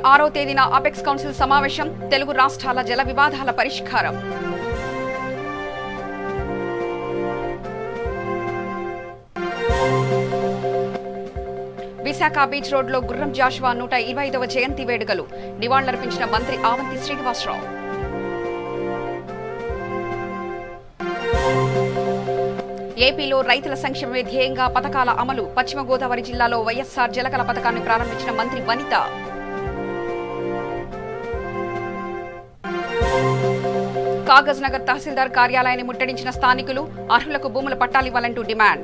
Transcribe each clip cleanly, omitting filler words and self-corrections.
6వ తేదీన apex council సమావేశం. తెలుగు రాష్ట్రాల జల వివాదాల పరిష్కారం. విశాఖ బీచ్ రోడ్లో గుర్రం జాషువా 125వ జయంతి వేడుకలు. నివాళులర్పించిన మంత్రి ఆవంతి శ్రీనివాసరావు. ఏపీలో రైతుల సంక్షేమమే ధ్యేయంగా పథకాల అమలు. పశ్చిమ గోదావరి జిల్లాలో వైఎస్ఆర్ జలకళ పథకాన్ని ప్రారంభించిన మంత్రి వనిత. కాగజ్ నగర్ తహసీల్దార్ కార్యాలయాన్ని ముట్టడించిన స్థానికులు. అర్హులకు భూముల పట్టాలివ్వాలంటూ డిమాండ్.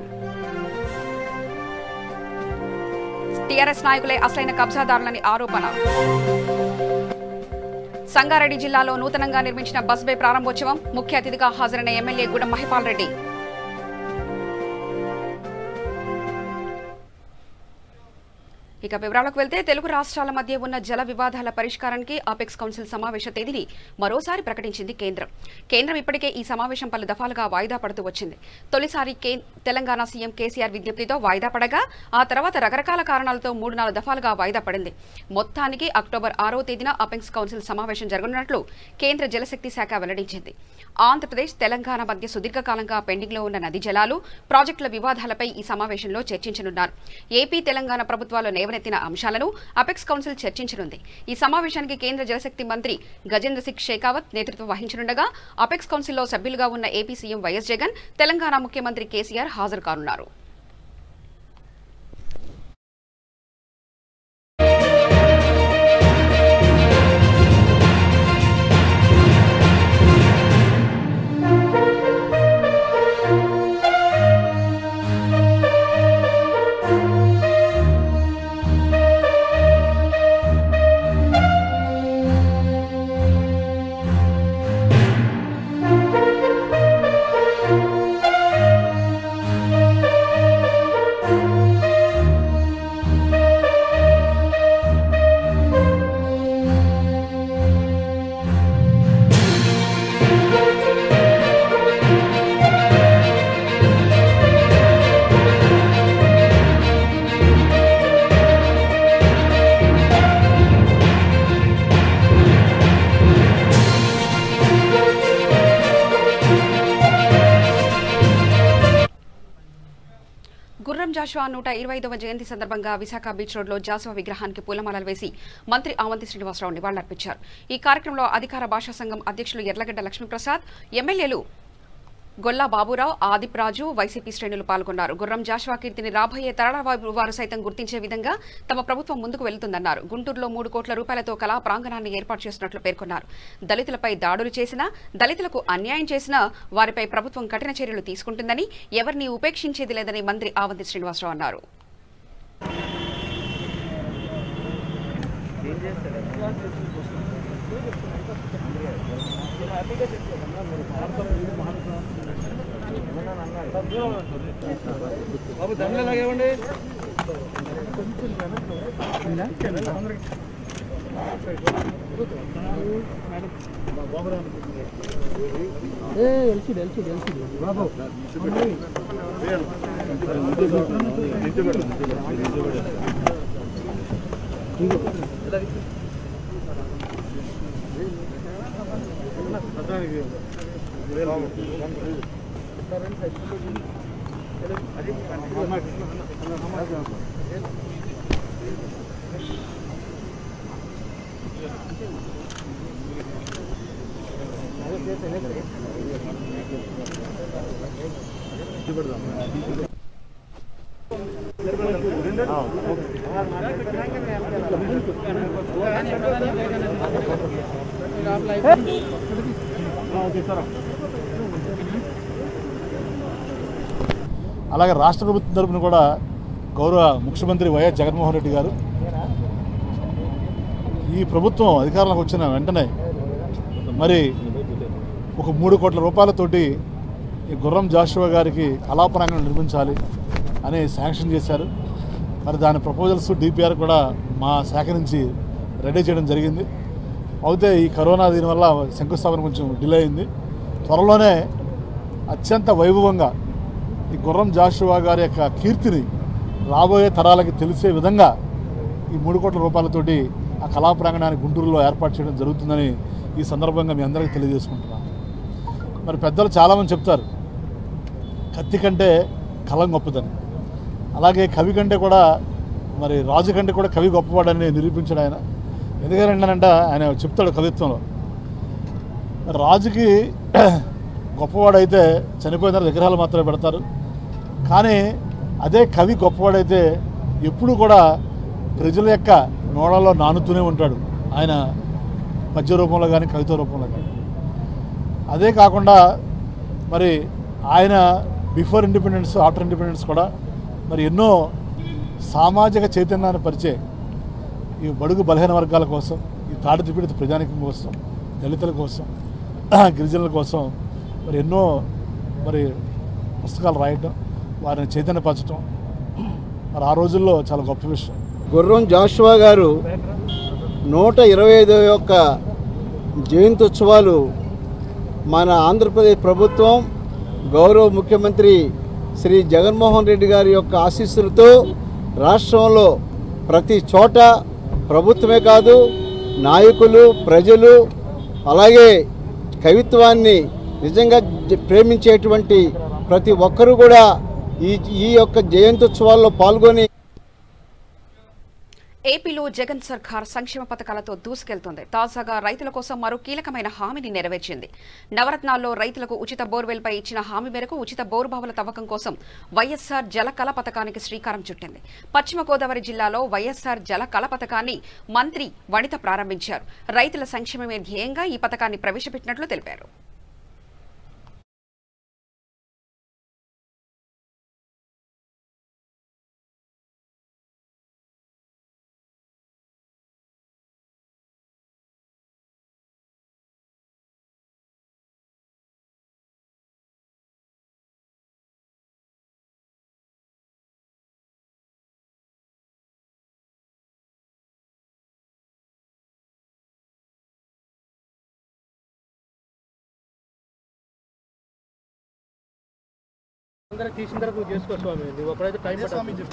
టీఆర్ఎస్ నాయకులే అసలైన కబ్జాదారులని ఆరోపణ. సంగారెడ్డి జిల్లాలో నూతనంగా నిర్మించిన బస్ బే ప్రారంభోత్సవం. ముఖ్య అతిథిగా హాజరైన ఎమ్మెల్యే గుడం మహిపాల్ రెడ్డి. ఇక వివరాలకు వెళ్తే తెలుగు రాష్ట్రాల మధ్య ఉన్న జల వివాదాల పరిష్కారానికి అపెక్స్ కౌన్సిల్ సమావేశ తేదీని మరోసారి ప్రకటించింది కేంద్రం. కేంద్రం ఇప్పటికే ఈ సమావేశం పలు దఫాలుగా వాయిదా పడుతూ వచ్చింది. తొలిసారి తెలంగాణ సీఎం కేసీఆర్ విజ్ఞప్తితో వాయిదా పడగా ఆ తర్వాత రకరకాల కారణాలతో 3-4 దఫాలుగా వాయిదా పడింది. మొత్తానికి అక్టోబర్ 6వ తేదీన అపెక్స్ కౌన్సిల్ సమావేశం జరగనున్నట్లు కేంద్ర జలశక్తి శాఖ వెల్లడించింది. ఆంధ్రప్రదేశ్ తెలంగాణ మధ్య సుదీర్ఘకాలంగా పెండింగ్లో ఉన్న నదీ జలాలు, ప్రాజెక్టుల వివాదాలపై ఈ సమావేశంలో చర్చించనున్నారు. ఏపీ తెలంగాణ ప్రభుత్వాలు లేవనెత్తిన అంశాలను అపెక్స్ కౌన్సిల్ చర్చించనుంది. ఈ సమావేశానికి కేంద్ర జలశక్తి మంత్రి గజేంద్ర సింగ్ షెకావత్ నేతృత్వం వహించనుండగా అపెక్స్ కౌన్సిల్లో సభ్యులుగా ఉన్న AP CM YS Jagan, Telangana ముఖ్యమంత్రి కేసీఆర్ హాజరు కానున్నారు. గుర్రం జాషువా 125వ జయంతి సందర్భంగా విశాఖ బీచ్ రోడ్లో జాషువా విగ్రహానికి పూలమాలలు వేసి మంత్రి ఆవంతి శ్రీనివాసరావు నివాళులర్పించారు. ఈ కార్యక్రమంలో అధికార భాషా సంఘం అధ్యక్షులు ఎర్లగడ్డ లక్ష్మీప్రసాద్, ఎమ్మెల్యేలు గొల్లా బాబురావు, ఆదిప్ రాజు, వైసీపీ శ్రేణులు పాల్గొన్నారు. గుర్రం జాషువా కీర్తిని రాబోయే తరాల వారు సైతం గుర్తించే విధంగా తమ ప్రభుత్వం ముందుకు వెళ్తుందన్నారు. గుంటూరులో 3 కోట్ల రూపాయలతో కళా ప్రాంగణాన్ని ఏర్పాటు చేస్తున్నట్లు పేర్కొన్నారు. దళితులపై దాడులు చేసినా, దళితులకు అన్యాయం చేసినా వారిపై ప్రభుత్వం కఠిన చర్యలు తీసుకుంటుందని, ఎవరిని ఉపేక్షించేది లేదని మంత్రి ఆవంతి శ్రీనివాసరావు అన్నారు. బాబు దండలు లాగేవండి. బాబు అలాగే రాష్ట్ర ప్రభుత్వం తరపున కూడా గౌరవ ముఖ్యమంత్రి వైఎస్ జగన్మోహన్ రెడ్డి గారు ఈ ప్రభుత్వం అధికారంలోకి వచ్చిన వెంటనే మరి ఒక 3 కోట్ల రూపాయలతోటి ఈ గుర్రం జాషువా గారికి కళాప్రాంగణం నిర్మించాలి అని శాంక్షన్ చేశారు. మరి దాని ప్రపోజల్స్ డిపిఆర్ కూడా మా శాఖ నుంచి రెడీ చేయడం జరిగింది. అయితే ఈ కరోనా దీనివల్ల శంకుస్థాపన కొంచెం డిలే అయింది. త్వరలోనే అత్యంత వైభవంగా ఈ గుర్రం జాషువా గారి యొక్క కీర్తిని రాబోయే తరాలకి తెలిసే విధంగా ఈ 3 కోట్ల రూపాయలతోటి ఆ కళా ప్రాంగణాన్ని గుంటూరులో ఏర్పాటు చేయడం జరుగుతుందని ఈ సందర్భంగా మీ అందరికీ తెలియజేసుకుంటున్నాను. మరి పెద్దలు చాలామంది చెప్తారు కత్తి కంటే కలం గొప్పదని, అలాగే కవి కంటే కూడా మరి రాజు కంటే కూడా కవి గొప్పవాడని నిరూపించాడు ఆయన. ఎందుకంటే ఆయన చెప్తాడు కవిత్వంలో, రాజుకి గొప్పవాడైతే చనిపోయిన తర్వాత విగ్రహాలు మాత్రమే పెడతారు, కానీ అదే కవి గొప్పవాడైతే ఎప్పుడు కూడా ప్రజల యొక్క నోడలో నానుతూనే ఉంటాడు, ఆయన పద్య రూపంలో కానీ కవిత రూపంలో కానీ. అదే కాకుండా మరి ఆయన బిఫోర్ ఇండిపెండెన్స్ ఆఫ్టర్ ఇండిపెండెన్స్ కూడా మరి ఎన్నో సామాజిక చైతన్యాన్ని పరిచే ఈ బడుగు బలహీన వర్గాల కోసం, ఈ తాడిత పీడిత ప్రజానికం కోసం, దళితుల కోసం, గిరిజనుల కోసం మరి ఎన్నో మరి పుస్తకాలు రాయటం, వారిని చైతన్యపరచడం మరి ఆ రోజుల్లో చాలా గొప్ప విషయం. గుర్రం జాషువా గారు 125వ యొక్క జయంత్యుత్సవాలు మన ఆంధ్రప్రదేశ్ ప్రభుత్వం గౌరవ ముఖ్యమంత్రి శ్రీ జగన్మోహన్ రెడ్డి గారి యొక్క ఆశీస్సులతో రాష్ట్రంలో ప్రతి చోట ప్రభుత్వమే కాదు నాయకులు, ప్రజలు, అలాగే కవిత్వాన్ని నిజంగా ప్రేమించేటువంటి ప్రతి ఒక్కరూ కూడా ఈ యొక్క జయంత్యుత్సవాల్లో పాల్గొని. ఏపీలో జగన్ సర్కార్ సంక్షేమ పథకాలతో దూసుకెళ్తోంది. తాజాగా రైతుల కోసం మరో కీలకమైన హామీని నెరవేర్చింది. నవరత్నాల్లో రైతులకు ఉచిత బోర్వెల్పై ఇచ్చిన హామీ మేరకు ఉచిత బోరుబావుల తవ్వకం కోసం వైఎస్ఆర్ జలకళ పథకానికి శ్రీకారం చుట్టింది. పశ్చిమ గోదావరి జిల్లాలో వైఎస్ఆర్ జలకళ పథకాన్ని మంత్రి వనిత ప్రారంభించారు. రైతుల సంక్షేమమే ధ్యేయంగా ఈ పథకాన్ని ప్రవేశపెట్టినట్లు తెలిపారు. అందరూ తీసిన తర్వాత నువ్వు చేసుకో స్వామి, నువ్వు ఒకడైతే టైం పడుతుంది.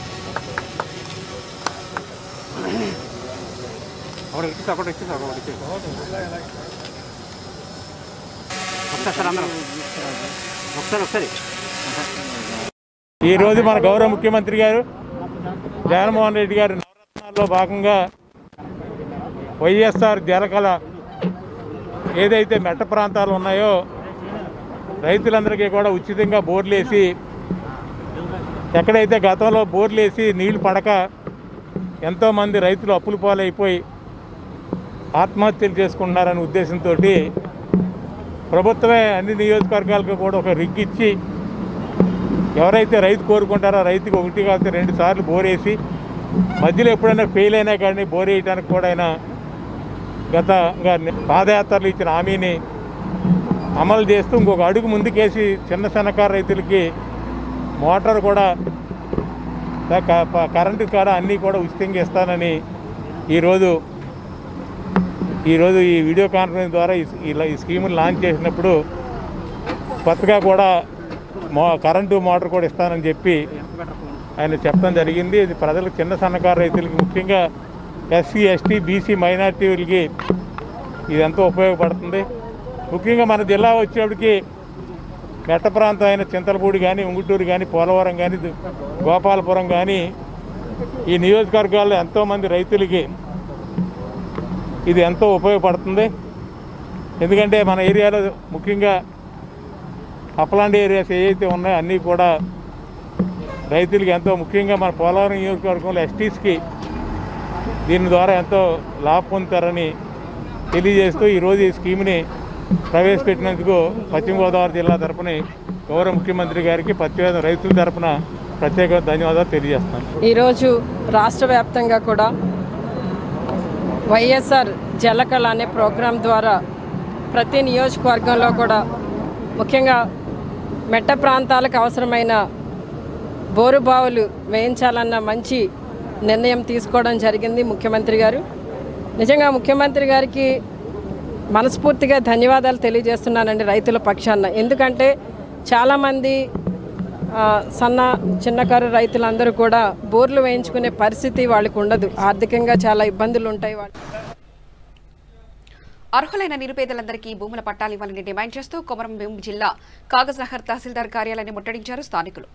ఈరోజు మన గౌరవ ముఖ్యమంత్రి గారు జగన్మోహన్ రెడ్డి గారు నవరత్నాల్లో భాగంగా వైఎస్ఆర్ జలకళ ఏదైతే మెట్ట ప్రాంతాలు ఉన్నాయో రైతులందరికీ కూడా ఉచితంగా బోర్లు వేసి, ఎక్కడైతే గతంలో బోర్లు వేసి నీళ్లు పడక ఎంతోమంది రైతులు అప్పుల పాలైపోయి ఆత్మహత్యలు చేసుకుంటున్నారనే ఉద్దేశంతో ప్రభుత్వమే అన్ని నియోజకవర్గాలకు కూడా ఒక రిగ్గిచ్చి ఎవరైతే రైతు కోరుకుంటారో రైతుకి 1 కాకపోతే 2 సార్లు బోరేసి, మధ్యలో ఎప్పుడైనా ఫెయిల్ అయినా కానీ బోర్ వేయడానికి కూడా ఆయన గతంగా పాదయాత్రలు ఇచ్చిన హామీని అమలు చేస్తూ ఇంకొక అడుగు ముందుకేసి చిన్న సన్నకారు రైతులకి మోటార్ కూడా కరెంటు కూడా అన్నీ కూడా ఉచితంగా ఇస్తానని ఈరోజు ఈ వీడియో కాన్ఫరెన్స్ ద్వారా ఈ స్కీములు లాంచ్ చేసినప్పుడు కొత్తగా కూడా కరెంటు మోటార్ కూడా ఇస్తానని చెప్పి ఆయన చెప్పడం జరిగింది. ఇది ప్రజలకు చిన్న సన్నకారు రైతులకి, ముఖ్యంగా ఎస్సీ, ఎస్టీ, బీసీ మైనార్టీలకి ఇది ఎంతో ఉపయోగపడుతుంది. ముఖ్యంగా మన జిల్లా వచ్చేప్పటికి మెట్ట ప్రాంతం అయిన చింతలపూడి కానీ, ఉంగుటూరు కానీ, పోలవరం కానీ, గోపాలపురం కానీ ఈ నియోజకవర్గాల్లో ఎంతోమంది రైతులకి ఇది ఎంతో ఉపయోగపడుతుంది. ఎందుకంటే మన ఏరియాలో ముఖ్యంగా అప్లాండ్ ఏరియాస్ ఏవైతే ఉన్నాయో అన్నీ కూడా రైతులకి ఎంతో, ముఖ్యంగా మన పోలవరం నియోజకవర్గంలో ఎస్టీస్కి దీని ద్వారా ఎంతో లాభం పొందుతారని తెలియజేస్తూ ఈరోజు ఈ స్కీమ్ని ప్రవేశపెట్టినందుకు పశ్చిమ గోదావరి జిల్లా తరపున గౌరవ ముఖ్యమంత్రి గారికి రైతుల తరపున ప్రత్యేక ధన్యవాదాలు తెలియజేస్తున్నాను. ఈరోజు రాష్ట్ర వ్యాప్తంగా కూడా వైఎస్ఆర్ జలకళ అనే ప్రోగ్రాం ద్వారా ప్రతి నియోజకవర్గంలో కూడా ముఖ్యంగా మెట్ట ప్రాంతాలకు అవసరమైన బోరుబావులు వేయించాలన్న మంచి నిర్ణయం తీసుకోవడం జరిగింది ముఖ్యమంత్రి గారు. నిజంగా ముఖ్యమంత్రి గారికి మనస్ఫూర్తిగా ధన్యవాదాలు తెలియజేస్తున్నానండి రైతుల పక్షాన. ఎందుకంటే చాలామంది చిన్నకారు రైతులందరూ కూడా బోర్లు వేయించుకునే పరిస్థితి వాళ్ళకు ఉండదు, ఆర్థికంగా చాలా ఇబ్బందులు ఉంటాయి వాళ్ళు. అర్హులైన నిరుపేదలందరికీ భూముల పట్టాలు ఇవ్వాలని డిమాండ్ చేస్తూ కొమరంభీం జిల్లా కాగజ్నగర్ తహసీల్దార్ కార్యాలయాన్ని ముట్టడించారు స్థానికులు.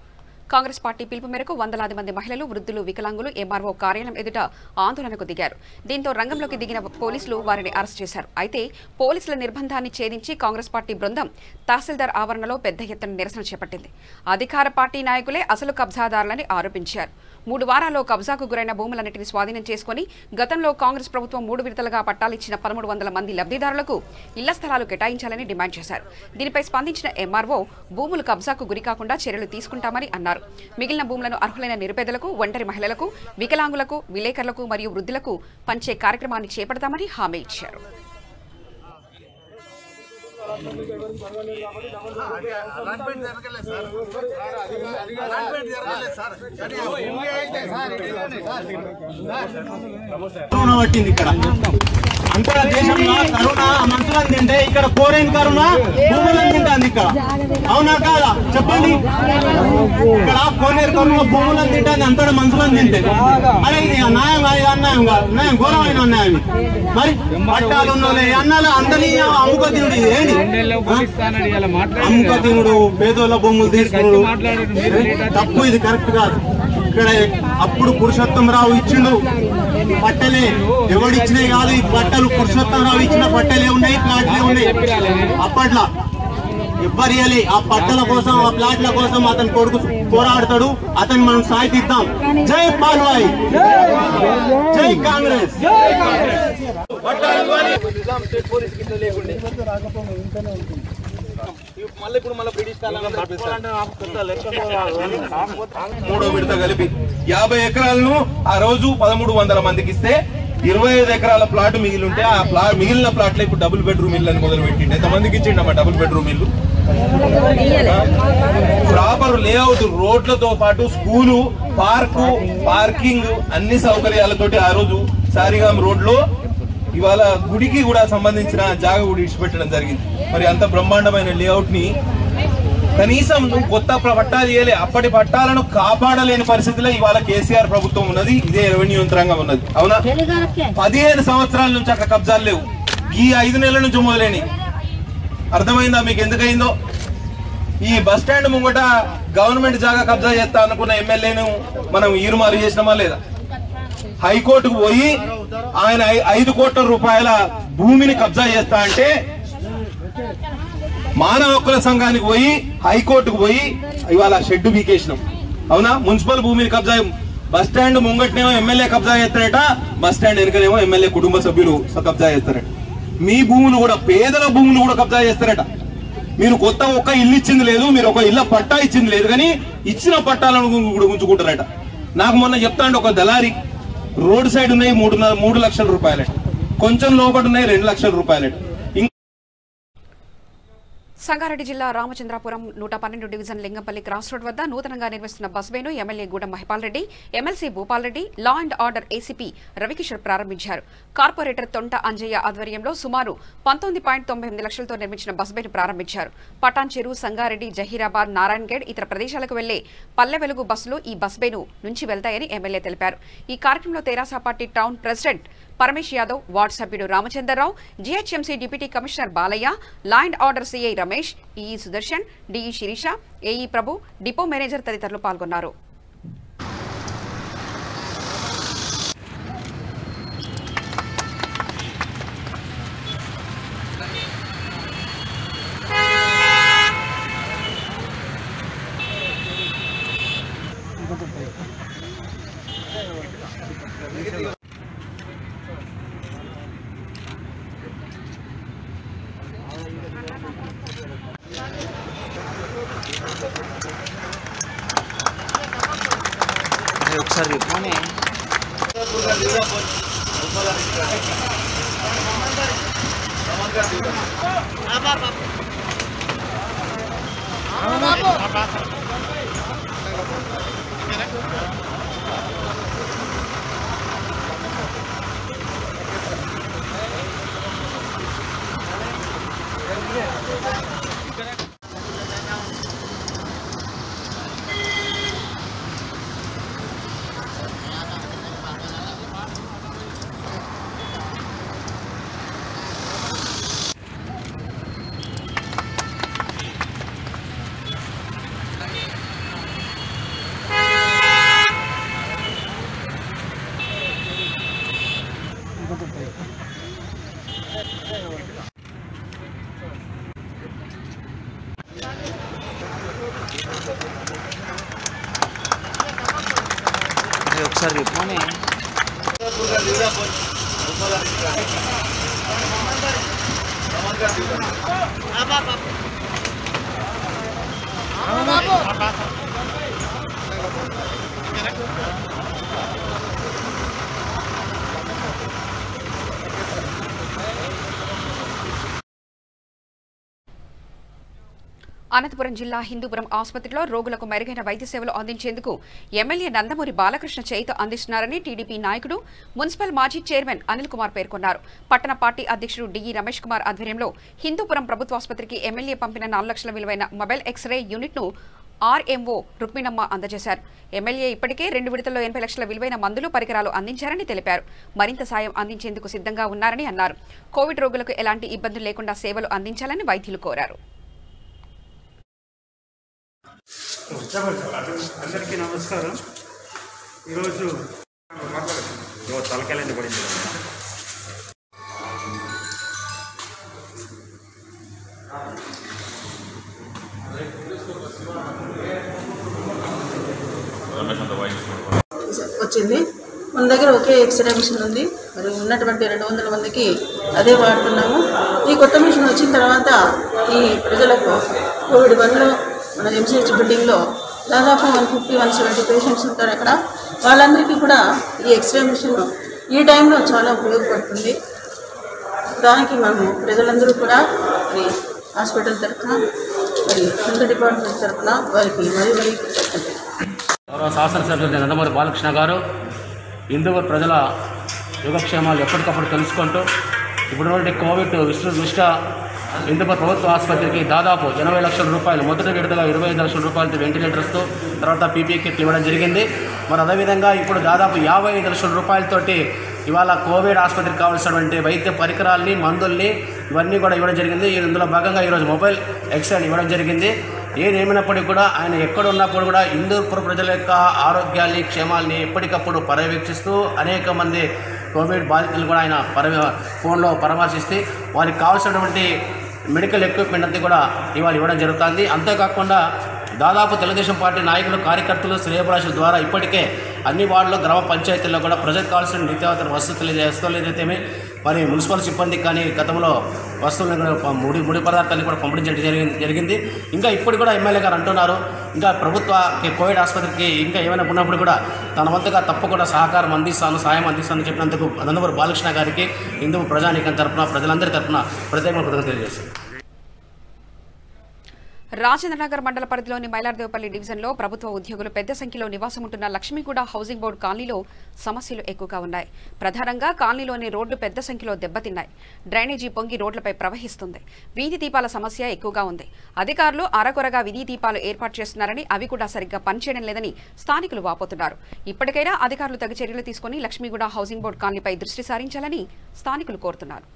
కాంగ్రెస్ పార్టీ పిలుపు మేరకు వందలాది మంది మహిళలు, వృద్ధులు, వికలాంగులు ఎంఆర్ఓ కార్యాలయం ఎదుట ఆందోళనకు దిగారు. దీంతో రంగంలోకి దిగిన పోలీసులు వారిని అరెస్ట్ చేశారు. అయితే పోలీసుల నిర్బంధాన్ని ఛేదించి కాంగ్రెస్ పార్టీ బృందం తహసీల్దార్ ఆవరణలో పెద్ద ఎత్తున నిరసన చేపట్టింది. అధికార పార్టీ నాయకులే అసలు కబ్జాదారులని ఆరోపించారు. 3 వారాల్లో కబ్జాకు గురైన భూములన్నింటినీ స్వాధీనం చేసుకుని గతంలో కాంగ్రెస్ ప్రభుత్వం 3 విడతలుగా పట్టాలిచ్చిన 1300 మంది లబ్ధిదారులకు ఇళ్ల స్థలాలు కేటాయించాలని డిమాండ్ చేశారు. దీనిపై స్పందించిన ఎంఆర్ఓ భూములు కబ్జాకు గురికాకుండా చర్యలు తీసుకుంటామని అన్నారు. మిగిలిన భూములను అర్హులైన నిరుపేదలకు, ఒంటరి మహిళలకు, వికలాంగులకు, విలేకరులకు మరియు వృద్ధులకు పంచే కార్యక్రమాన్ని చేపడతామని హామీ ఇచ్చారు. అంతర దేశంలో కరోనా మనుషులను తింటే ఇక్కడ కోరేన్ కరోనా భూములను తింటుంది. ఇక్కడ అవునా కాదా చెప్పండి? ఇక్కడ కోనేరు కరోనా భూములను తింటుంది, అంతట మనుషులను తింటే. అరే ఇది న్యాయం, అన్యాయం కాదు, న్యాయం ఘోరమైన అన్యాయం. మరి పట్టాలు ఉన్నోళ్ళే అన్నాలు అందరి అమ్ముక తినుడు. ఇది ఏంటి అమ్ముక తినుడు? పేదోళ్ళ భూములు తీసుకున్నాడు తప్పు, ఇది కరెక్ట్ కాదు. ఇక్కడ అప్పుడు పురుషోత్తమరావు ఇచ్చిండు పట్టలే, ఎవడిచ్చినాయి కాదు ఈ పట్టలు. పురుషోత్తమరావు ఇచ్చిన పట్టలే ఉన్నాయి, ప్లాట్లే ఉన్నాయి. అప్పట్లో ఎవ్వరియాలి ఆ పట్టల కోసం, ఆ ప్లాట్ల కోసం అతని కొడుకు పోరాడతాడు. అతన్ని మనం సాయితిద్దాం. జై పాల్వాయి, జై కాంగ్రెస్. మూడో విడత కలిపి 50 ఎకరాలను ఆ రోజు 1300 మందికి ఇస్తే 25 ఎకరాల ప్లాట్ మిగిలి ఉంటే ఆ మిగిలిన ప్లాట్లు ఇప్పుడు డబుల్ బెడ్రూమ్ ఇల్లు అని మొదలు పెట్టిండి. ఎంతమందికి ఇచ్చిండమ్మా డబుల్ బెడ్రూమ్ ఇల్లు? ప్రాపర్ లేఅవుట్, రోడ్లతో పాటు స్కూలు, పార్కు, పార్కింగ్ అన్ని సౌకర్యాలతోటి ఆ రోజు సారిగాం రోడ్ లో ఇవాళ గుడికి కూడా సంబంధించిన జాగ కూడా ఇచ్చిపెట్టడం జరిగింది. మరి అంత బ్రహ్మాండమైన లేఅవుట్ ని కనీసం నువ్వు కొత్త పట్టాలు ఇవ్వలే. అప్పటి పట్టాలను కాపాడలేని పరిస్థితిలో ఇవాళ కేసీఆర్ ప్రభుత్వం ఉన్నది, ఇదే రెవెన్యూ యంత్రాంగం ఉన్నది. అవునా? 15 సంవత్సరాల నుంచి అక్కడ కబ్జాలు లేవు. ఈ 5 నెలల నుంచి మొదలైనవి. అర్థమైందా మీకు ఎందుకైందో? ఈ బస్ స్టాండ్ ముంగట గవర్నమెంట్ జాగా కబ్జా చేస్తా అనుకున్న ఎమ్మెల్యేను మనం ఈరుమారు చేసినామా లేదా? హైకోర్టుకు పోయి ఆయన 5 కోట్ల రూపాయల భూమిని కబ్జా చేస్తా అంటే మానవ హక్కుల సంఘానికి పోయి హైకోర్టుకు పోయి ఇవాళ షెడ్ బీకేసినాం. అవునా? మున్సిపల్ భూమిని కబ్జా, బస్ స్టాండ్ ముంగట్నేమో ఎమ్మెల్యే కబ్జా చేస్తారట, బస్ స్టాండ్ వెనుకనేమో ఎమ్మెల్యే కుటుంబ సభ్యులు కబ్జా చేస్తారట. మీ భూములు కూడా, పేదల భూములు కూడా కబ్జా చేస్తారట. మీరు కొత్త ఒక్క ఇల్లు ఇచ్చింది లేదు, మీరు ఒక ఇళ్ళ పట్టా ఇచ్చింది లేదు, కానీ ఇచ్చిన పట్టాలను కూడా ఉంచుకుంటారట. నాకు మొన్న చెప్తాండి ఒక దళారి, రోడ్ సైడ్ ఉన్నాయి 3 లక్షల రూపాయలట, కొంచెం లోపల ఉన్నాయి 2 లక్షల రూపాయలట. సంగారెడ్డి జిల్లా Ramachandrapuram 112 division Lingampally cross road వద్ద నూతనంగా నిర్మిస్తున్న బస్ బేను MLA Gudem Mahipal Reddy, MLC Bhupal Reddy, law and order ACP Ravikishore ప్రారంభించారు. కార్పొరేటర్ తొంట అంజయ్య ఆధ్వర్యంలో సుమారు 19.98 లక్షలతో నిర్మించిన బస్ బేను ప్రారంభించారు. పటాన్ చెరు, సంగారెడ్డి, జహీరాబాద్, నారాయణగఢ్ ఇతర ప్రదేశాలకు వెళ్లే పల్లె వెలుగు బస్సులు ఈ బస్ బేను నుంచి వెళ్తాయని ఎమ్మెల్యే తెలిపారు. ఈ కార్యక్రమంలో Terasa party town president Paramesh Yadav, ward సభ్యుడు Ramachandrarao, GHMC deputy commissioner Balaiah, law and order CI Ramesh, EE Sudarshan, DE Sireesha, AE Prabhu, depot manager తదితరులు పాల్గొన్నారు. ఒకసారి ఒకసారి అనంతపురం జిల్లా హిందూపురం ఆసుపత్రిలో రోగులకు మెరుగైన వైద్య సేవలు అందించేందుకు ఎమ్మెల్యే నందమూరి బాలకృష్ణ చేయిత అందిస్తున్నారని టీడీపీ నాయకుడు మున్సిపల్ మాజీ చైర్మన్ అనిల్ కుమార్ పేర్కొన్నారు. పట్టణ పార్టీ అధ్యక్షుడు డిఈ రమేష్ కుమార్ ఆధ్వర్యంలో హిందూపురం ప్రభుత్వాసుపత్రికి ఎమ్మెల్యే పంపిన 4 లక్షల విలువైన మొబైల్ ఎక్స్రే యూనిట్ను ఆర్ఎంఓ రుక్మిణమ్మ అందజేశారు. ఎమ్మెల్యే ఇప్పటికే 2 విడతల్లో 80 లక్షల విలువైన మందులు పరికరాలు అందించారని తెలిపారు. మరింత సాయం అందించేందుకు సిద్ధంగా ఉన్నారని అన్నారు. కోవిడ్ రోగులకు ఎలాంటి ఇబ్బందులు లేకుండా సేవలు అందించాలని వైద్యులు కోరారు. అందరికీ నమస్కారం. ఈరోజు తలకాయలన్నీ పడింది. వచ్చింది. మన దగ్గర ఒకే ఎక్స్రే మిషన్ ఉంది. మరి ఉన్నటువంటి 200 మందికి అదే వాడుతున్నాము. ఈ కొత్త మిషన్ వచ్చిన తర్వాత ఈ ప్రజలకు కోవిడ్ 1లో మన ఎంసీహెచ్ బిల్డింగ్లో దాదాపు 150-170 పేషెంట్స్ ఉంటారు. అక్కడ వాళ్ళందరికీ కూడా ఈ ఎక్స్రే మిషన్ ఈ టైంలో చాలా ఉపయోగపడుతుంది. దానికి మనము ప్రజలందరూ కూడా మరి హాస్పిటల్ తరఫున మరి హెల్త్ డిపార్ట్మెంట్ తరఫున వారికి మరీ గౌరవ శాసనసభ్యులు నందమూరి బాలకృష్ణ గారు హిందూపురం ప్రజల యోగక్షేమాలు ఎప్పటికప్పుడు తెలుసుకుంటూ ఇప్పుడున్నటువంటి కోవిడ్ దృష్ట్యా హిందూపురం ప్రభుత్వ ఆసుపత్రికి దాదాపు 80 లక్షల రూపాయలు, మొదటి విడతగా 25 లక్షల రూపాయలతో వెంటిలేటర్స్తో తర్వాత పీపీ కిట్లు ఇవ్వడం జరిగింది. మరి అదేవిధంగా ఇప్పుడు దాదాపు 55 లక్షల రూపాయలతోటి ఇవాళ కోవిడ్ ఆసుపత్రికి కావాల్సినటువంటి వైద్య పరికరాల్ని, మందుల్ని ఇవన్నీ కూడా ఇవ్వడం జరిగింది. ఇందులో భాగంగా ఈరోజు మొబైల్ ఎక్స్రేని ఇవ్వడం జరిగింది. ఏదేమైనప్పటికీ కూడా ఆయన ఎక్కడ ఉన్నప్పుడు కూడా హిందూపురం ప్రజల యొక్క ఆరోగ్యాన్ని, క్షేమాల్ని ఎప్పటికప్పుడు పర్యవేక్షిస్తూ అనేక మంది కోవిడ్ బాధితులు కూడా ఆయన ఫోన్లో పరామర్శిస్తే వారికి కావాల్సినటువంటి మెడికల్ ఎక్విప్మెంట్ అంతా కూడా ఇవాళ ఇవ్వడం జరుగుతుంది. అంతేకాకుండా దాదాపు తెలుగుదేశం పార్టీ నాయకులు, కార్యకర్తలు, శ్రేయభిలాషుల ద్వారా ఇప్పటికే అన్ని వార్డులో, గ్రామ పంచాయతీల్లో కూడా ప్రజలకు కావాల్సిన నిత్యావసర వస్తువులు ఏదైతే మరి మున్సిపల్ సిబ్బందికి కానీ గతంలో వస్తువులను ముడి పదార్థాలను కూడా పంపించడం జరిగింది. ఇంకా ఇప్పుడు కూడా ఎమ్మెల్యే గారు అంటున్నారు, ఇంకా ప్రభుత్వ కోవిడ్ ఆసుపత్రికి ఇంకా ఏమైనా ఉన్నప్పుడు కూడా తన వంతుగా తప్పకుండా సహకారం అందిస్తాను, సాయం అందిస్తానని చెప్పినందుకు నందమూరి బాలకృష్ణ గారికి హిందూ ప్రజానీకం తరఫున, ప్రజలందరి తరఫున ప్రత్యేక కృతజ్ఞతలు తెలియజేస్తాను. రాజేంద్రనగర్ మండల పరిధిలోని మైలార్దేవపల్లి డివిజన్లో ప్రభుత్వ ఉద్యోగులు పెద్ద సంఖ్యలో నివాసం ఉంటున్న లక్ష్మీగూడ హౌసింగ్ బోర్డు కాలనీలో సమస్యలు ఎక్కువగా ఉన్నాయి. ప్రధానంగా కాలనీలోని రోడ్లు పెద్ద సంఖ్యలో దెబ్బతిన్నాయి. డ్రైనేజీ పొంగి రోడ్లపై ప్రవహిస్తుంది. వీధి దీపాల సమస్య ఎక్కువగా ఉంది. అధికారులు అరకొరగా వీధి దీపాలు ఏర్పాటు చేస్తున్నారని, అవి కూడా సరిగ్గా పనిచేయడం లేదని స్థానికులు వాపోతున్నారు. ఇప్పటికైనా అధికారులు తగు చర్యలు తీసుకుని లక్ష్మీగూడ హౌసింగ్ బోర్డు కాలనీపై దృష్టి సారించాలని స్థానికులు కోరుతున్నారు.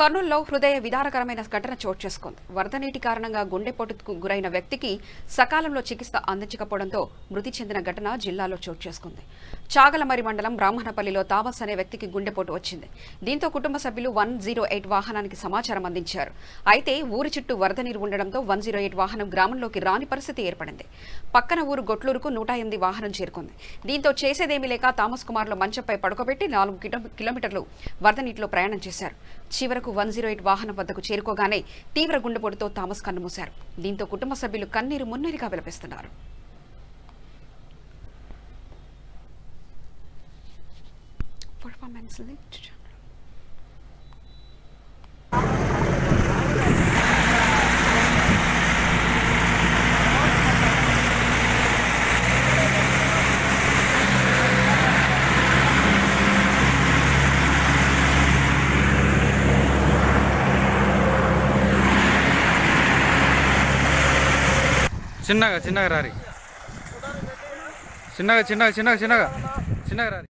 కర్నూలులో హృదయ విదారకరమైన ఘటన చోటు చేసుకుంది. వరద నీటి కారణంగా గుండెపోటుకు గురైన వ్యక్తికి సకాలంలో చికిత్స అందించకపోవడంతో మృతి చెందిన ఘటన జిల్లాలో చోటు చేసుకుంది. చాగలమరి మండలం బ్రాహ్మణపల్లిలో తామస్ అనే వ్యక్తికి గుండెపోటు వచ్చింది. దీంతో కుటుంబ సభ్యులు 108 వాహనానికి సమాచారం అందించారు. అయితే ఊరి చుట్టూ వరద నీరు ఉండడంతో 108 వాహనం గ్రామంలోకి రాని పరిస్థితి ఏర్పడింది. పక్కన ఊరు గొట్లూరుకు 108 వాహనం చేరుకుంది. దీంతో చేసేదేమీ లేక తామస్ కుమార్లో మంచంపై పడుకోబెట్టి 4 కిలోమీటర్లు వరద నీటిలో ప్రయాణం చేశారు. చివరకు 108 వాహనం వద్దకు చేరుకోగానే తీవ్ర గుండెపోటుతో థామస్ కన్నుమూశారు. దీంతో కుటుంబ సభ్యులు కన్నీరు మున్నీరుగా విలపిస్తున్నారు. చిన్నగా రారి చిన్నగా రారి.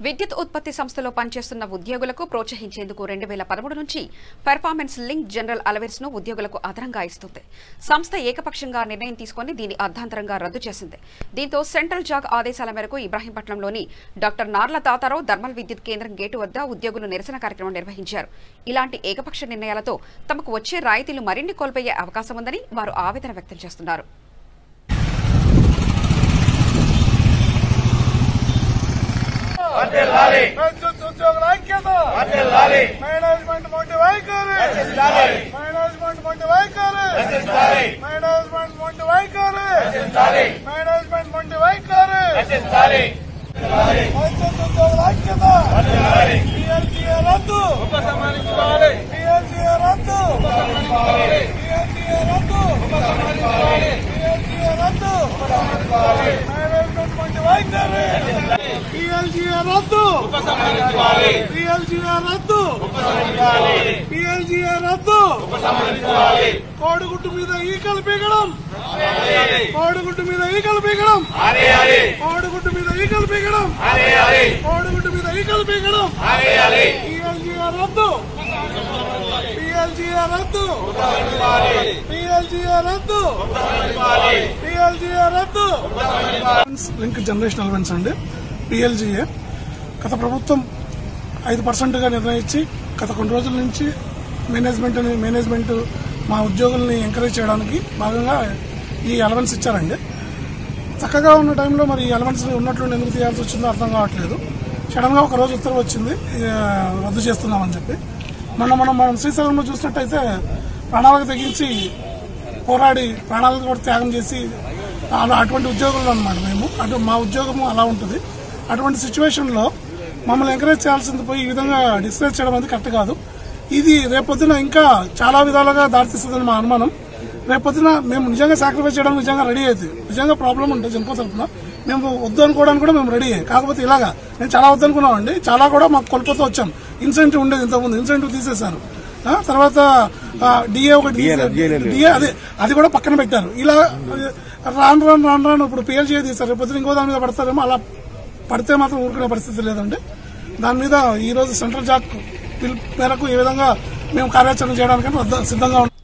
విద్యుత్ ఉత్పత్తి సంస్థలో పనిచేస్తున్న ఉద్యోగులకు ప్రోత్సహించేందుకు 2013 నుంచి పెర్ఫార్మెన్స్ లింక్ జనరల్ అలవెన్స్ ను ఉద్యోగులకు అదనంగా ఇస్తుంది. సంస్థ ఏకపక్షంగా నిర్ణయం తీసుకుని దీన్ని అర్ధాంతరంగా రద్దు చేసింది. దీంతో సెంట్రల్ జాగ్ ఆదేశాల మేరకు ఇబ్రాహీంపట్నంలోని డాక్టర్ నార్ల తాతారావు థర్మల్ విద్యుత్ కేంద్రం గేటు వద్ద ఉద్యోగులు నిరసన కార్యక్రమం నిర్వహించారు. ఇలాంటి ఏకపక్ష నిర్ణయాలతో తమకు వచ్చే రాయితీలు మరిన్ని కోల్పోయే అవకాశం ఉందని వారు ఆవేదన వ్యక్తం చేస్తున్నారు. విద్యుత్ ఉద్యోగుల ఐక్యత మేనేజ్మెంట్ మొండి వైఖరి మేనేజ్మెంట్ మొండి వైఖరి మేనేజ్మెంట్ మొండి వైఖరి మేనేజ్మెంట్ మొండి వైఖరి విద్యుత్ ఉద్యోగుల ఐక్యత పిఎల్జీఏ రద్దు పిఎల్జీఏ రద్దు పిఎల్జీఏ రద్దు పిఎల్జీఏ రద్దు మేనేజ్మెంట్ మొండి వైఖరి PLGA రద్దు PLGA రద్దు PLGA రద్దు కోడిగుడ్డు మీద ఈకలు పీకడం కోడిగుడ్డు మీద ఈకలు పీకడం కోడిగుడ్డు మీద ఈకలు పీకడం కోడిగుడ్డు మీద ఈకలు పీకడం PLGA రద్దు PLGA రద్దు PLGA రద్దు PLGA రద్దు లింక్ జనరేషన్ అలవెన్స్ అండి. PLGA గత ప్రభుత్వం 5%గా నిర్ణయించి గత కొన్ని రోజుల నుంచి మేనేజ్మెంట్ మా ఉద్యోగుల్ని ఎంకరేజ్ చేయడానికి భాగంగా ఈ అలవెన్స్ ఇచ్చారండి. చక్కగా ఉన్న టైంలో మరి ఈ అలవెన్స్ ఉన్నట్లు ఎందుకు తీయాల్సి వచ్చిందో అర్థం కావట్లేదు. సడన్గా ఒక రోజు ఉత్తర్వు వచ్చింది రద్దు చేస్తున్నామని చెప్పి. మనం శ్రీశైలంలో చూసినట్టయితే ప్రాణాలకు తెగించి పోరాడి ప్రాణాలకు కూడా త్యాగం చేసి అటువంటి ఉద్యోగులు అన్నమాట మేము. మా ఉద్యోగము అలా ఉంటుంది. అటువంటి సిచ్యువేషన్లో మమ్మల్ని ఎంకరేజ్ చేయాల్సింది పోయి ఈ విధంగా డిస్కరేజ్ చేయడం అనేది కరెక్ట్ కాదు. ఇది రేపొద్దున ఇంకా చాలా విధాలుగా దారితీస్తుందని మా అనుమానం. రేపొద్దున మేము నిజంగా సాక్రిఫైస్ చేయడానికి నిజంగా రెడీ అవుతుంది. నిజంగా ప్రాబ్లం ఉంటుంది జనకో తరఫున మేము వద్దు అనుకోవడానికి కూడా మేము రెడీ అయ్యాం. కాకపోతే ఇలాగా నేను చాలా వద్దు అనుకున్నామండి. చాలా కూడా మాకు కోల్పోతూ వచ్చాం. ఇన్సెంటివ్ ఉండేది ఇంతకుముందు, ఇన్సెంటివ్ తీసేశారు. తర్వాత డిఏ ఒకటి డిఏ అది కూడా పక్కన పెట్టారు. ఇలా రాను ఇప్పుడు PLGA తీశారు. రేపొద్దున ఇంకో దాని మీద పడతారేమో. అలా పడితే మాత్రం ఊరుకునే పరిస్థితి లేదండి. దాని మీద ఈ రోజు సెంట్రల్ జాక్ పిలుపు మేరకు ఈ విధంగా మేము కార్యాచరణ చేయడానికి సిద్ధంగా ఉన్నాం.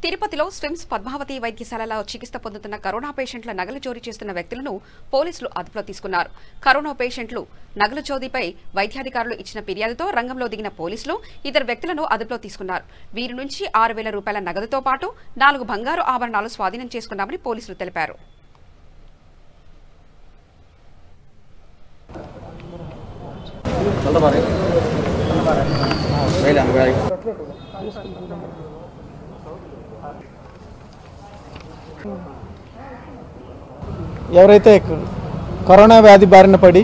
తిరుపతిలో స్విమ్స్ పద్మావతి వైద్యశాలలో చికిత్స పొందుతున్న కరోనా పేషెంట్ల నగలు చోరీ చేస్తున్న వ్యక్తులను పోలీసులు అదుపులో తీసుకున్నారు. కరోనా పేషెంట్లు నగలు చోరీపై వైద్యాధికారులు ఇచ్చిన ఫిర్యాదుతో రంగంలో దిగిన పోలీసులు ఇద్దరు వ్యక్తులను అదుపులో తీసుకున్నారు. వీరి నుంచి 6,000 రూపాయల నగదుతో పాటు 4 బంగారు ఆభరణాలు స్వాధీనం చేసుకున్నామని పోలీసులు తెలిపారు. ఎవరైతే కరోనా వ్యాధి బారిన పడి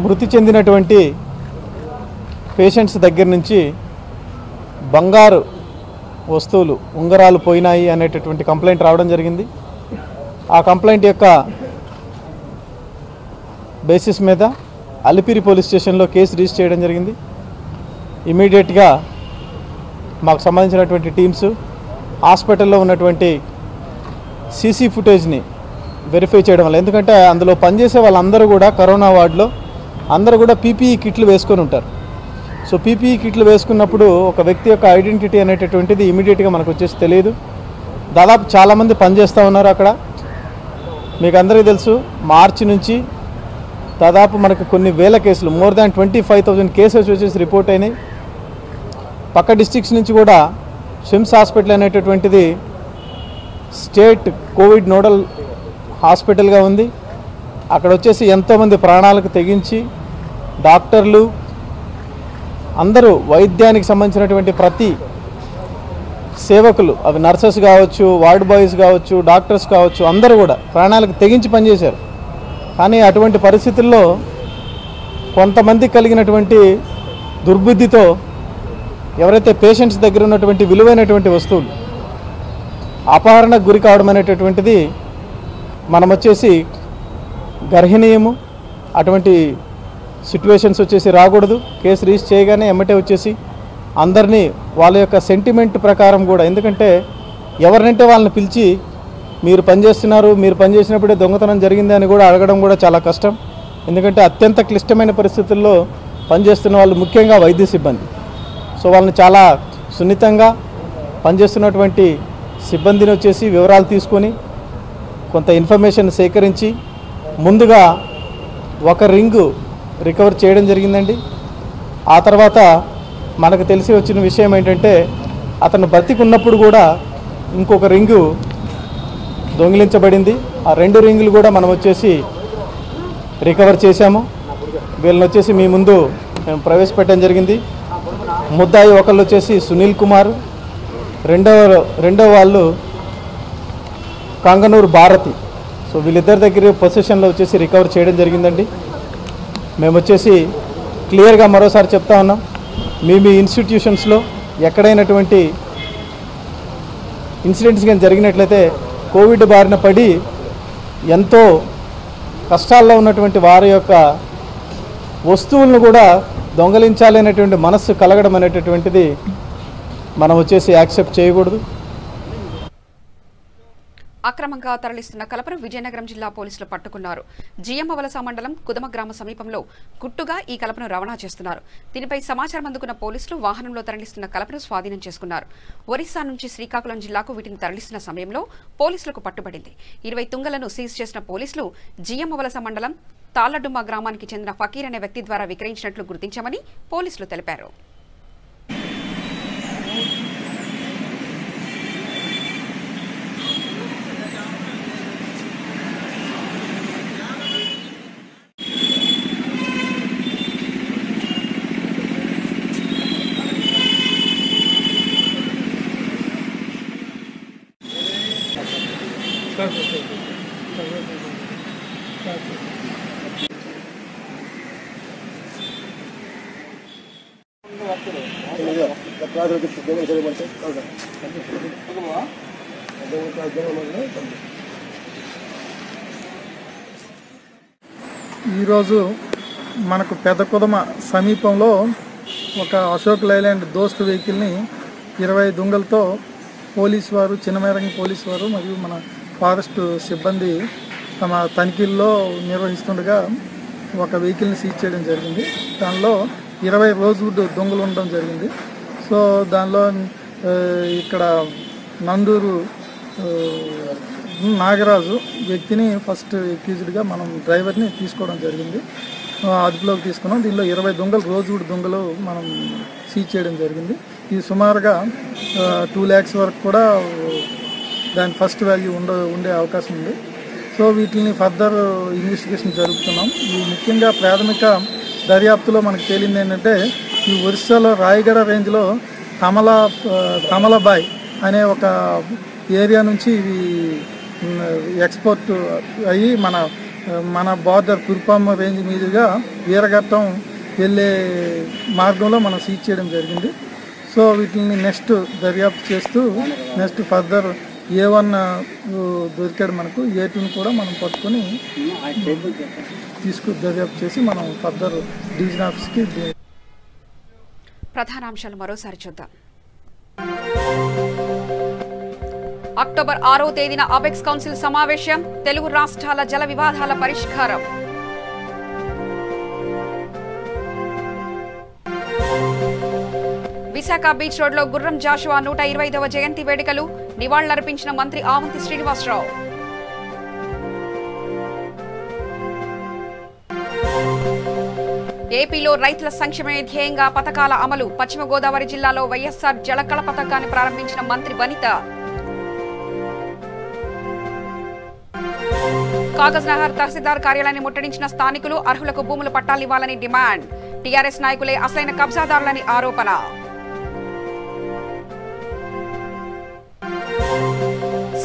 మృతి చెందినటువంటి పేషెంట్స్ దగ్గర నుంచి బంగారు వస్తువులు ఉంగరాలు పోయినాయి అనేటటువంటి కంప్లైంట్ రావడం జరిగింది. ఆ కంప్లైంట్ యొక్క బేసిస్ మీద అలిపిరి పోలీస్ స్టేషన్లో కేసు రిజిస్టర్ చేయడం జరిగింది. ఇమీడియట్గా మాకు సంబంధించినటువంటి టీమ్స్ హాస్పిటల్లో ఉన్నటువంటి సీసీ ఫుటేజ్ని వెరిఫై చేయడం వల్ల, ఎందుకంటే అందులో పనిచేసే వాళ్ళందరూ కూడా కరోనా వార్డులో అందరూ కూడా పీపీఈ కిట్లు వేసుకొని ఉంటారు. సో పీపీఈ కిట్లు వేసుకున్నప్పుడు ఒక వ్యక్తి యొక్క ఐడెంటిటీ అనేటటువంటిది ఇమీడియట్గా మనకు వచ్చేసి తెలియదు. దాదాపు చాలామంది పనిచేస్తూ ఉన్నారు అక్కడ. మీకు అందరికీ తెలుసు, మార్చి నుంచి దాదాపు మనకు కొన్ని వేల కేసులు, మోర్ దాన్ 25,000 కేసెస్ వచ్చేసి రిపోర్ట్ అయినాయి. పక్క డిస్ట్రిక్ట్స్ నుంచి కూడా షిమ్స్ హాస్పిటల్ అనేటటువంటిది స్టేట్ కోవిడ్ నోడల్ హాస్పిటల్గా ఉంది. అక్కడ వచ్చేసి ఎంతోమంది ప్రాణాలకు తెగించి డాక్టర్లు అందరూ, వైద్యానికి సంబంధించినటువంటి ప్రతి సేవకులు, అవి నర్సెస్ కావచ్చు, వార్డ్ బాయ్స్ కావచ్చు, డాక్టర్స్ కావచ్చు, అందరూ కూడా ప్రాణాలకు తెగించి పనిచేశారు. కానీ అటువంటి పరిస్థితుల్లో కొంతమంది కలిగినటువంటి దుర్బుద్ధితో ఎవరైతే పేషెంట్స్ దగ్గర ఉన్నటువంటి విలువైనటువంటి వస్తువులు అపహరణకు గురి కావడం అనేటటువంటిది మనం వచ్చేసి గర్హనీయము. అటువంటి సిట్యువేషన్స్ వచ్చేసి రాకూడదు. కేసు రిజిస్టర్ చేయగానే ఎమ్మటే వచ్చేసి అందరినీ వాళ్ళ యొక్క సెంటిమెంట్ ప్రకారం కూడా, ఎందుకంటే ఎవరినంటే వాళ్ళని పిలిచి మీరు పనిచేస్తున్నారు, మీరు పనిచేసినప్పుడే దొంగతనం జరిగింది అని కూడా అడగడం కూడా చాలా కష్టం. ఎందుకంటే అత్యంత క్లిష్టమైన పరిస్థితుల్లో పనిచేస్తున్న వాళ్ళు, ముఖ్యంగా వైద్య సిబ్బంది. సో వాళ్ళని చాలా సున్నితంగా పనిచేస్తున్నటువంటి సిబ్బందిని వచ్చేసి వివరాలు తీసుకొని కొంత ఇన్ఫర్మేషన్ సేకరించి ముందుగా ఒక రింగు రికవర్ చేయడం జరిగిందండి. ఆ తర్వాత మనకు తెలిసి వచ్చిన విషయం ఏంటంటే అతను బతికున్నప్పుడు కూడా ఇంకొక రింగు దొంగిలించబడింది. ఆ 2 రింగులు కూడా మనం వచ్చేసి రికవర్ చేశాము. వీళ్ళని వచ్చేసి మీ ముందు మేము ప్రవేశపెట్టడం జరిగింది. ముద్దాయి ఒకళ్ళు వచ్చేసి సునీల్ కుమార్, రెండో వాళ్ళు కాంగనూరు భారతి. సో వీళ్ళిద్దరి దగ్గర పొజిషన్లో వచ్చేసి రికవర్ చేయడం జరిగిందండి. మేము వచ్చేసి క్లియర్గా మరోసారి చెప్తా ఉన్నాం, మీ ఇన్స్టిట్యూషన్స్లో ఎక్కడైనటువంటి ఇన్సిడెంట్స్ కానీ జరిగినట్లయితే కోవిడ్ బారిన పడి ఎంతో కష్టాల్లో ఉన్నటువంటి వారి యొక్క వస్తువులను కూడా దొంగలించాలి అనేటువంటి మనస్సు కలగడం అనేటటువంటిది మనం వచ్చేసి యాక్సెప్ట్ చేయకూడదు. అక్రమంగా తరలిస్తున్న కలపను విజయనగరం జిల్లా పోలీసులు పట్టుకున్నారు. జియమ్మవలస మండలం కుదమ గ్రామ సమీపంలో గుట్టుగా ఈ కలపను రవాణా చేస్తున్నారు. దీనిపై సమాచారం అందుకున్న పోలీసులు వాహనంలో తరలిస్తున్న కలపను స్వాధీనం చేసుకున్నారు. ఒరిస్సా నుంచి శ్రీకాకుళం జిల్లాకు వీటిని తరలిస్తున్న సమయంలో పోలీసులకు పట్టుబడింది. 20 తుంగలను సీజ్ చేసిన పోలీసులు జియమ్మవలస మండలం తాళ్లడుమ్మ గ్రామానికి చెందిన ఫకీర్ అనే వ్యక్తి ద్వారా విక్రయించినట్లు గుర్తించామని పోలీసులు తెలిపారు. ఈరోజు మనకు పెద్ద కుదమ సమీపంలో ఒక అశోక్ లైలాండ్ దోస్త్ వెహికల్ని 20 దొంగలతో పోలీసు వారు, చిన్నమేరంగి పోలీసు వారు మరియు మన ఫారెస్ట్ సిబ్బంది తమ తనిఖీల్లో నిర్వహిస్తుండగా ఒక వెహికల్ని సీజ్ చేయడం జరిగింది. దానిలో 20 రోజువుడ్ దొంగలు ఉండడం జరిగింది. సో దానిలో ఇక్కడ నందూరు నాగరాజు వ్యక్తిని ఫస్ట్ అక్యూజ్డ్గా మనం డ్రైవర్ని తీసుకోవడం జరిగింది, అదుపులోకి తీసుకున్నాం. దీనిలో 20 దొంగలు, రోజువుడ్ దొంగలు మనం సీజ్ చేయడం జరిగింది. ఇది సుమారుగా 2 lakhs వరకు కూడా దాని ఫస్ట్ వాల్యూ ఉండే అవకాశం ఉంది. సో వీటిని ఫర్దర్ ఇన్వెస్టిగేషన్ జరుపుతున్నాం. ఈ ముఖ్యంగా ప్రాథమిక దర్యాప్తులో మనకు తేలింది ఏంటంటే ఈ ఒరిస్సాలో రాయగడ రేంజ్లో తమలబాయ్ అనే ఒక ఏరియా నుంచి ఇవి ఎక్స్పోర్ట్ అయ్యి మన బార్డర్ కురుపామ రేంజ్ మీదుగా వీరఘట్టం వెళ్ళే మార్గంలో మనం సీజ్ చేయడం జరిగింది. సో వీటిని నెక్స్ట్ దర్యాప్తు చేస్తూ నెక్స్ట్ ఫర్దర్ A1 దొరికాడు మనకు, A2ని కూడా మనం పట్టుకొని దర్యాప్తు చేసి మనం ఫర్దర్ డివిజన్ ఆఫీస్కి. ప్రధానాంశాలు మరోసారి చూద్దాం. అక్టోబర్ 6వ తేదీన అపెక్స్ కౌన్సిల్ సమావేశం, తెలుగు రాష్ట్రాల జల వివాదాల పరిష్కారం. విశాఖ బీచ్ రోడ్లో గుర్రం జాషువా 125వ జయంతి వేడుకలు, నివాళులర్పించిన మంత్రి ఆవంతి శ్రీనివాసరావు. ఏపీలో రైతుల సంక్షేమే ధ్యేయంగా పథకాల అమలు, పశ్చిమ గోదావరి జిల్లాలో వైఎస్ఆర్ జలకళ పథకాన్ని ప్రారంభించిన మంత్రి వనిత. కాగజ్నగర్ తహసీల్దార్ కార్యాలయాన్ని ముట్టడించిన స్థానికులు, అర్హులకు భూములు పట్టాలివ్వాలని డిమాండ్. టీఆర్ఎస్ నాయకులే అసలైన కబ్జాదారులని ఆరోపణ.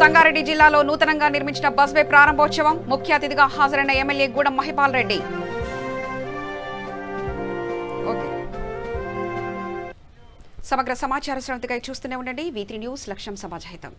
సంగారెడ్డి జిల్లాలో నూతనంగా నిర్మించిన బస్వే ప్రారంభోత్సవం, ముఖ్య అతిథిగా హాజరైన ఎమ్మెల్యే గూడెం మహిపాల్ రెడ్డి. సమగ్ర సమాచార శ్రవంతిగా చూస్తూనే ఉండండి. V3 న్యూస్, లక్ష్యం సమాజహితం.